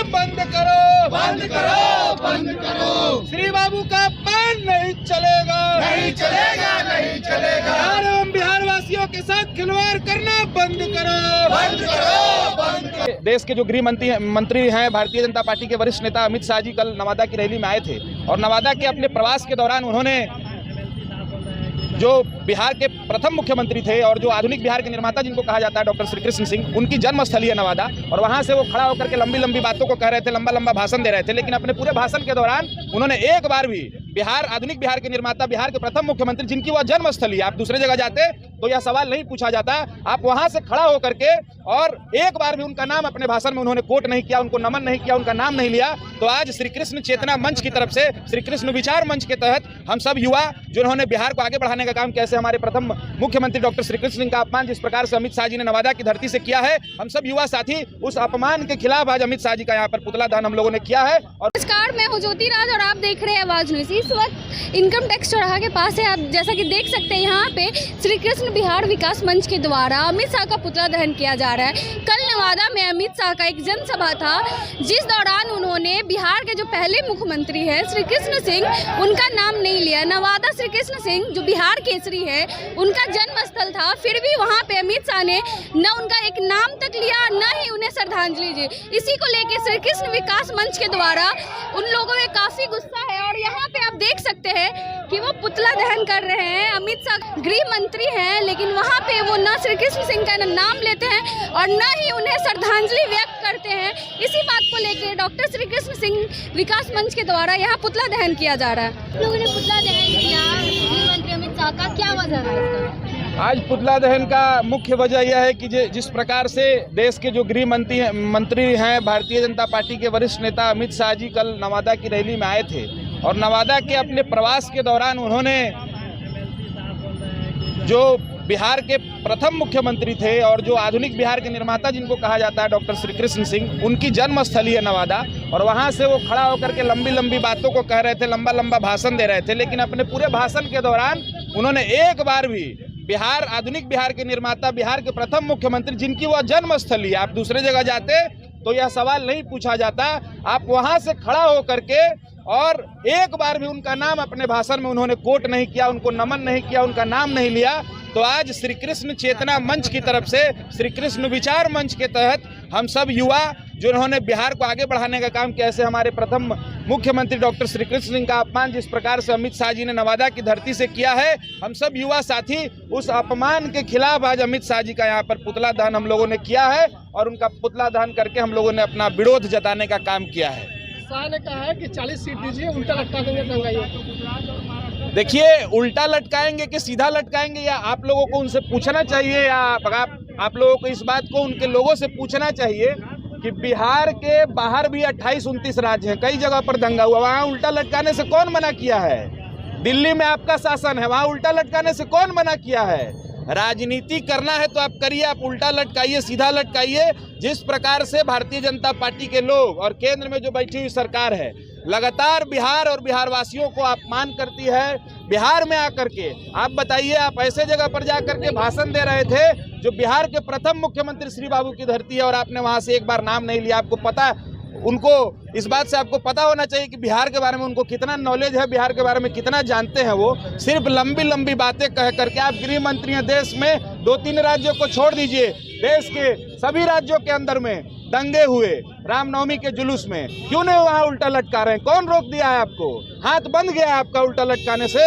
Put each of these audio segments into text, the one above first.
बंद करो, बंद करो, बंद करो। श्री बाबू का पान नहीं चलेगा, नहीं चलेगा, नहीं चलेगा। बिहार एवं बिहार वासियों के साथ खिलवाड़ करना बंद करो, बंद करो, बंद करो। देश के जो गृह मंत्री हैं भारतीय जनता पार्टी के वरिष्ठ नेता अमित शाह जी कल नवादा की रैली में आए थे और नवादा के अपने प्रवास के दौरान उन्होंने जो बिहार के प्रथम मुख्यमंत्री थे और जो आधुनिक बिहार के निर्माता जिनको कहा जाता है डॉक्टर श्री कृष्ण सिंह, उनकी जन्मस्थली है नवादा और वहां से वो खड़ा होकर के लंबी लंबी बातों को कह रहे थे, लंबा लंबा भाषण दे रहे थे। लेकिन अपने पूरे भाषण के दौरान उन्होंने एक बार भी बिहार, आधुनिक बिहार के निर्माता, बिहार के प्रथम मुख्यमंत्री जिनकी वह जन्मस्थली है, आप दूसरे जगह जाते तो यह सवाल नहीं पूछा जाता। आप वहां से खड़ा होकर के और एक बार भी उनका नाम अपने भाषण में उन्होंने कोट नहीं किया, उनको नमन नहीं किया, उनका नाम नहीं लिया। तो आज श्री कृष्ण चेतना मंच की तरफ से, श्री कृष्ण विचार मंच के तहत हम सब युवा जिन्होंने बिहार को आगे बढ़ाने का काम, कैसे हमारे प्रथम मुख्यमंत्री डॉक्टर श्री कृष्ण सिंह का अपमान जिस प्रकार से अमित शाह जी ने नवादा की धरती से किया है, हम सब युवा साथी उस अपमान के खिलाफ आज अमित शाह जी का यहाँ पर पुतला दान हम लोगों ने किया है। और नमस्कार, मैं हूं ज्योति राज और आप देख रहे हैं आवाज न्यूज़। इस वक्त इनकम टैक्स चौराहा के पास है। आप जैसा कि देख सकते हैं यहाँ पे श्री कृष्ण बिहार विकास मंच के द्वारा अमित शाह का पुतला दहन किया जा रहा है। कल नवादा में अमित शाह का एक जनसभा था जिस दौरान उन्होंने बिहार के जो पहले मुख्यमंत्री है श्री कृष्ण सिंह, उनका नाम नहीं लिया। नवादा श्री कृष्ण सिंह जो बिहार केसरी है, उनका जन्म स्थल था, फिर भी वहाँ पे अमित शाह ने न उनका एक नाम तक लिया, न ही उन्हें श्रद्धांजलि दी। इसी को लेकर श्री कृष्ण विकास मंच के द्वारा उन लोगों में काफी गुस्सा है और यहाँ पे आप देख सकते हैं कि वो पुतला दहन कर रहे हैं। अमित शाह गृह मंत्री हैं, लेकिन वहाँ पे वो न श्री कृष्ण सिंह का नाम लेते हैं और न ही उन्हें श्रद्धांजलि व्यक्त करते हैं। इसी बात को लेकर डॉक्टर श्री कृष्ण सिंह विकास मंच के द्वारा यहाँ पुतला दहन किया जा रहा है। लोगों ने पुतला दहन किया गृह मंत्री अमित शाह का, क्या वजह है इसका? आज पुतला दहन का मुख्य वजह यह है कि जिस प्रकार से देश के जो गृह मंत्री हैं भारतीय जनता पार्टी के वरिष्ठ नेता अमित शाह जी कल नवादा की रैली में आए थे और नवादा के अपने प्रवास के दौरान उन्होंने जो बिहार के प्रथम मुख्यमंत्री थे और जो आधुनिक बिहार के निर्माता जिनको कहा जाता है डॉक्टर श्री कृष्ण सिंह, उनकी जन्मस्थली है नवादा और वहां से वो खड़ा होकर के लंबी लंबी बातों को कह रहे थे, लंबा लंबा भाषण दे रहे थे। लेकिन अपने पूरे भाषण के दौरान उन्होंने एक बार भी बिहार, आधुनिक बिहार के निर्माता, बिहार के प्रथम मुख्यमंत्री जिनकी वह जन्मस्थली है, आप दूसरे जगह जाते तो यह सवाल नहीं पूछा जाता। आप वहां से खड़ा होकर के और एक बार भी उनका नाम अपने भाषण में उन्होंने कोट नहीं किया, उनको नमन नहीं किया, उनका नाम नहीं लिया। तो आज श्री कृष्ण चेतना मंच की तरफ से, श्री कृष्ण विचार मंच के तहत हम सब युवा जिन्होंने बिहार को आगे बढ़ाने का काम, कैसे हमारे प्रथम मुख्यमंत्री डॉक्टर श्री कृष्ण सिंह का अपमान जिस प्रकार से अमित शाह जी ने नवादा की धरती से किया है, हम सब युवा साथी उस अपमान के खिलाफ आज अमित शाह जी का यहाँ पर पुतला दान हम लोगों ने किया है और उनका पुतला दान करके हम लोगों ने अपना विरोध जताने का काम किया है। शाह ने कहा है कि 40 सीट दीजिए, उल्टा लटका देंगे दंगाइयों। देखिए, उल्टा लटकाएंगे कि सीधा लटकाएंगे, या आप लोगों को उनसे पूछना चाहिए, या आप लोगों को इस बात को उनके लोगों से पूछना चाहिए कि बिहार के बाहर भी 28-29 राज्य हैं, कई जगह पर दंगा हुआ, वहाँ उल्टा लटकाने से कौन मना किया है? दिल्ली में आपका शासन है, वहाँ उल्टा लटकाने से कौन मना किया है? राजनीति करना है तो आप करिए, आप उल्टा लटकाइए, सीधा लटकाइए। जिस प्रकार से भारतीय जनता पार्टी के लोग और केंद्र में जो बैठी हुई सरकार है लगातार बिहार और बिहार वासियों को अपमान करती है, बिहार में आकर के आप बताइए, आप ऐसे जगह पर जाकर के भाषण दे रहे थे जो बिहार के प्रथम मुख्यमंत्री श्री बाबू की धरती है और आपने वहां से एक बार नाम नहीं लिया। आपको पता, उनको इस बात से आपको पता होना चाहिए कि बिहार के बारे में उनको कितना नॉलेज है, बिहार के बारे में कितना जानते हैं। वो सिर्फ लंबी लंबी बातें कह करके, आप गृह मंत्री हैं, देश में 2-3 राज्यों को छोड़ दीजिए, देश के सभी राज्यों के अंदर में दंगे हुए रामनवमी के जुलूस में, क्यों नहीं वहाँ उल्टा लटका रहे हैं? कौन रोक दिया है आपको? हाथ बंद गया है आपका उल्टा लटकाने से?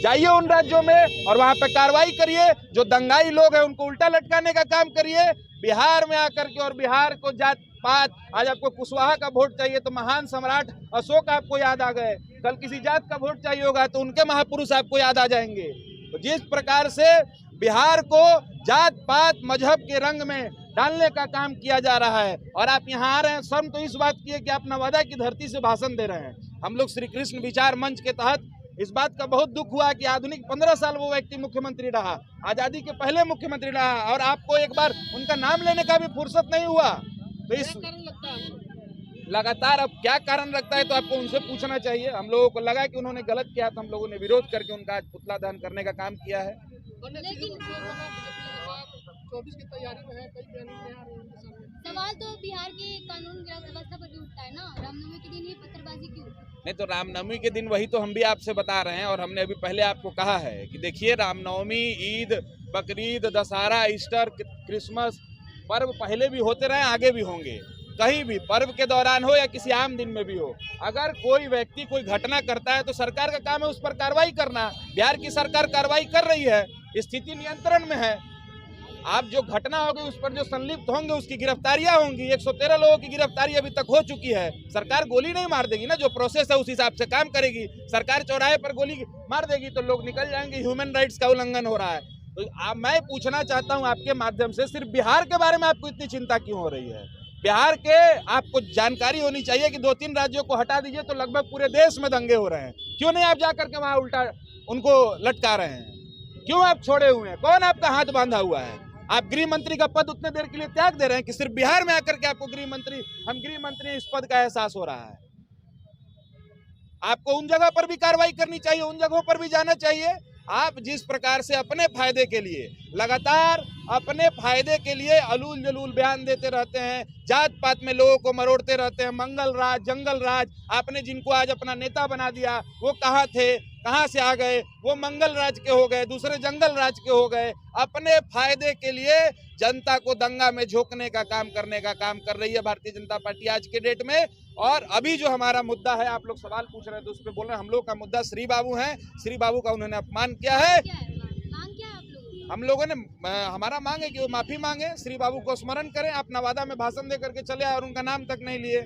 जाइए उन राज्यों में और वहाँ पे कार्रवाई करिए, जो दंगाई लोग हैं उनको उल्टा लटकाने का काम करिए। बिहार में आकर के और बिहार को जात पात, आज आपको कुशवाहा का वोट चाहिए तो महान सम्राट अशोक आपको याद आ गए, कल किसी जात का वोट चाहिए होगा तो उनके महापुरुष आपको याद आ जाएंगे। तो जिस प्रकार से बिहार को जात पात मजहब के रंग में डालने का काम किया जा रहा है और आप यहाँ आ रहे हैं, शर्म तो इस बात की है कि आप नवादा की धरती से भाषण दे रहे हैं। हम लोग श्री कृष्ण विचार मंच के तहत इस बात का बहुत दुख हुआ कि आधुनिक 15 साल वो व्यक्ति मुख्यमंत्री रहा, आजादी के पहले मुख्यमंत्री रहा और आपको एक बार उनका नाम लेने का भी फुर्सत नहीं हुआ। तो इस लगातार अब क्या कारण लगता है तो आपको उनसे पूछना चाहिए। हम लोगों को लगा कि उन्होंने गलत किया तो हम लोगों ने विरोध करके उनका आज पुतला दहन करने का काम किया है। 24 की तैयारी में है, कई बयान आ रहे हैं। सवाल तो बिहार की कानून व्यवस्था पर भी उठता ये पत्थरबाजी क्यों? नहीं तो रामनवमी के दिन वही तो हम भी आपसे बता रहे हैं और हमने अभी पहले आपको कहा है कि देखिए रामनवमी, ईद, बकरीद, दशहरा, ईस्टर, क्रिसमस पर्व पहले भी होते रहे, आगे भी होंगे। कहीं भी पर्व के दौरान हो या किसी आम दिन में भी हो, अगर कोई व्यक्ति कोई घटना करता है तो सरकार का काम है उस पर कार्रवाई करना। बिहार की सरकार कार्रवाई कर रही है, स्थिति नियंत्रण में है। आप जो घटना होगी उस पर जो संलिप्त होंगे उसकी गिरफ्तारियां होंगी। 113 लोगों की गिरफ्तारी अभी तक हो चुकी है। सरकार गोली नहीं मार देगी ना, जो प्रोसेस है उस हिसाब से काम करेगी। सरकार चौराहे पर गोली मार देगी तो लोग निकल जाएंगे, ह्यूमन राइट्स का उल्लंघन हो रहा है। तो मैं पूछना चाहता हूं आपके माध्यम से, सिर्फ बिहार के बारे में आपको इतनी चिंता क्यों हो रही है? बिहार के आपको जानकारी होनी चाहिए कि 2-3 राज्यों को हटा दीजिए तो लगभग पूरे देश में दंगे हो रहे हैं। क्यों नहीं आप जाकर के वहां उल्टा उनको लटका रहे हैं? क्यों आप छोड़े हुए हैं? कौन आपका हाथ बांधा हुआ है? आप गृह मंत्री का पद उतने देर के लिए त्याग दे रहे हैं कि सिर्फ बिहार में आकर के आपको हम गृह मंत्री इस पद का एहसास हो रहा है। आपको उन जगह पर भी कार्रवाई करनी चाहिए, उन जगहों पर भी जाना चाहिए। आप जिस प्रकार से अपने फायदे के लिए लगातार अपने फायदे के लिए अलूल जलूल बयान देते रहते हैं, जात पात में लोगों को मरोड़ते रहते हैं, मंगल राज, जंगल राज, आपने जिनको आज अपना नेता बना दिया वो कहाँ थे, कहाँ से आ गए? वो मंगल राज के हो गए, दूसरे जंगल राज के हो गए। अपने फायदे के लिए जनता को दंगा में झोंकने का काम करने का काम कर रही है भारतीय जनता पार्टी आज के डेट में। और अभी जो हमारा मुद्दा है, आप लोग सवाल पूछ रहे थे उस पर बोल रहे हैं, हम लोग का मुद्दा श्री बाबू है। श्री बाबू का उन्होंने अपमान किया है। मांग क्या है आप लोगों की? हम लोगों ने हमारा मांग है कि वो माफी मांगे, श्री बाबू को स्मरण करें। आप नवादा में भाषण दे करके चले आए और उनका नाम तक नहीं लिए।